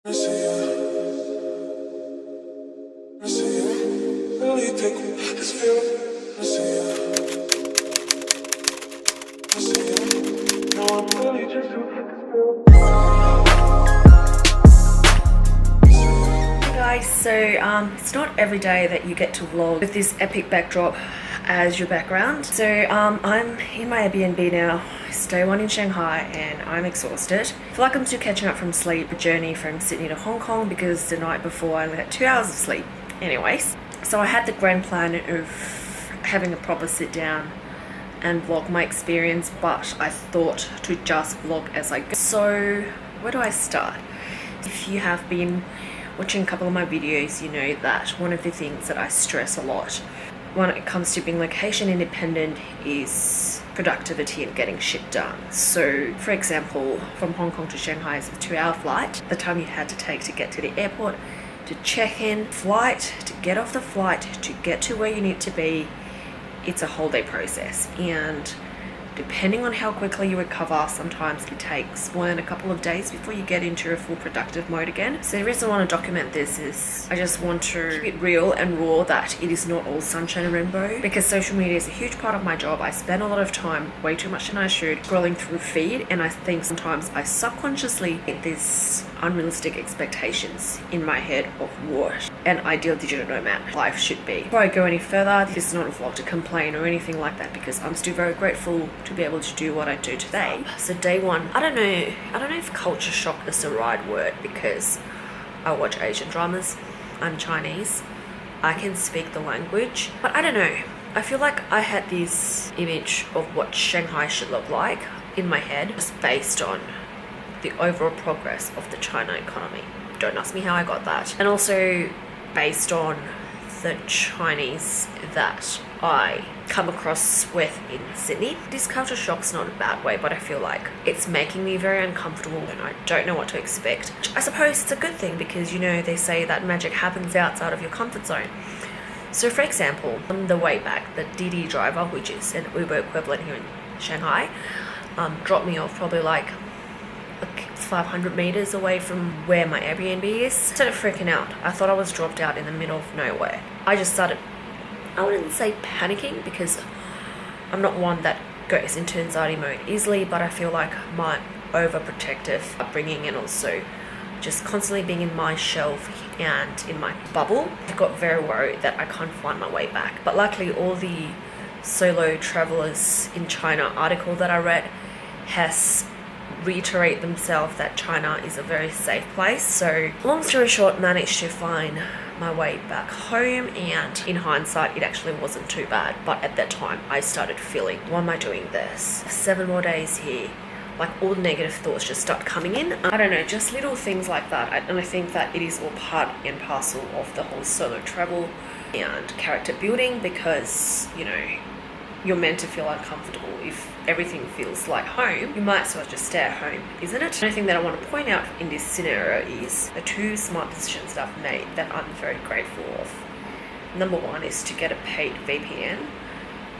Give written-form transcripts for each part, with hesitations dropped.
So it's not every day that you get to vlog with this epic backdrop as your background. So I'm in my Airbnb now. It's day one in Shanghai and I'm exhausted. I feel like I'm still catching up from sleep, a journey from Sydney to Hong Kong, because the night before I only had 2 hours of sleep. Anyways, so I had the grand plan of having a proper sit down and vlog my experience, but I thought to just vlog as I go. So where do I start? If you have been watching a couple of my videos, you know that one of the things that I stress a lot when it comes to being location independent is productivity and getting shit done. So for example, from Hong Kong to Shanghai is a 2-hour flight. The time you had to take to get to the airport, to check in, flight, to get off the flight, to get to where you need to be, it's a whole day process. And depending on how quickly you recover, sometimes it takes more than a couple of days before you get into a full productive mode again. So the reason I want to document this is I just want to keep it real and raw, that it is not all sunshine and rainbow, because social media is a huge part of my job. I spend a lot of time, way too much than I should, scrolling through feed, and I think sometimes I subconsciously get these unrealistic expectations in my head of what an ideal digital nomad life should be. Before I go any further, this is not a vlog to complain or anything like that, because I'm still very grateful to be able to do what I do today. So day one, I don't know if culture shock is the right word, because I watch Asian dramas, I'm Chinese, I can speak the language, but I don't know. I feel like I had this image of what Shanghai should look like in my head, just based on the overall progress of the China economy. Don't ask me how I got that. And also based on the Chinese that I come across with in Sydney. This culture shock's not a bad way, but I feel like it's making me very uncomfortable and I don't know what to expect. I suppose it's a good thing, because you know they say that magic happens outside of your comfort zone. So for example, on the way back, the Didi driver, which is an Uber equivalent here in Shanghai, dropped me off probably like 500 meters away from where my Airbnb is. Instead of freaking out, I thought I was dropped out in the middle of nowhere. I just started, I wouldn't say panicking, because I'm not one that goes into anxiety mode easily, but I feel like my overprotective upbringing and also just constantly being in my shelf and in my bubble, I got very worried that I can't find my way back. But luckily all the solo travelers in China article that I read has reiterate themselves that China is a very safe place. So long story short, managed to find my way back home, and in hindsight it actually wasn't too bad, but at that time I started feeling, why am I doing this? 7 more days here, like all the negative thoughts just start coming in. I don't know, just little things like that. And I think that it is all part and parcel of the whole solo travel and character building, because you know you're meant to feel uncomfortable. If everything feels like home, you might as well just stay at home, isn't it? Another thing that I want to point out in this scenario is the 2 smart decisions that I've made that I'm very grateful of. Number 1 is to get a paid VPN,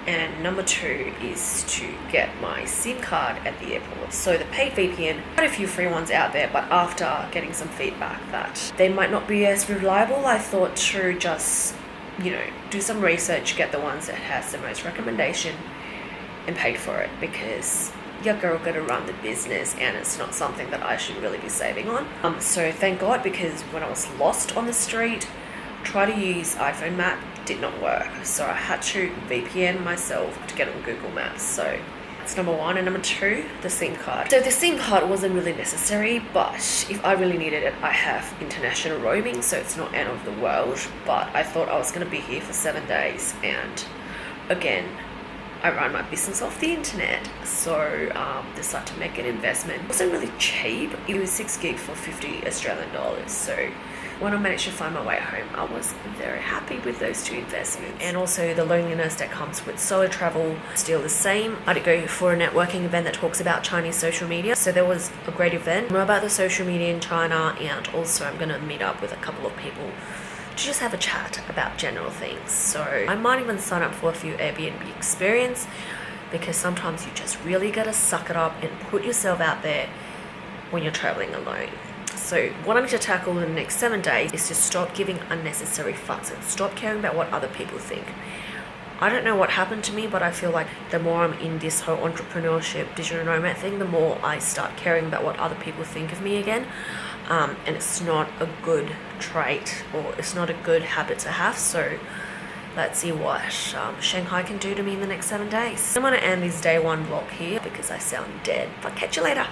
and number 2 is to get my SIM card at the airport. So the paid VPN, quite a few free ones out there, but after getting some feedback that they might not be as reliable, I thought to just, you know, do some research, get the ones that has the most recommendation and paid for it, because your girl gotta run the business and it's not something that I should really be saving on. So thank God, because when I was lost on the street, try to use iPhone map, did not work. So I had to VPN myself to get on Google Maps. So that's number 1. And number 2, the SIM card. So the SIM card wasn't really necessary, but if I really needed it, I have international roaming, so it's not end of the world. But I thought I was gonna be here for 7 days, and again, I run my business off the internet, so decided to make an investment. It wasn't really cheap. It was 6 gig for 50 Australian dollars. So when I managed to find my way home, I was very happy with those 2 investments. And also the loneliness that comes with solo travel, still the same. I did go for a networking event that talks about Chinese social media. So there was a great event, more about the social media in China, and also I'm gonna meet up with a couple of people to just have a chat about general things. So I might even sign up for a few Airbnb experience, because sometimes you just really gotta suck it up and put yourself out there when you're traveling alone. So what I need to tackle in the next 7 days is to stop giving unnecessary fucks and stop caring about what other people think. I don't know what happened to me, but I feel like the more I'm in this whole entrepreneurship, digital nomad thing, the more I start caring about what other people think of me again. And it's not a good trait, or it's not a good habit to have. So let's see what Shanghai can do to me in the next 7 days. I'm going to end this day one vlog here because I sound dead. But catch you later.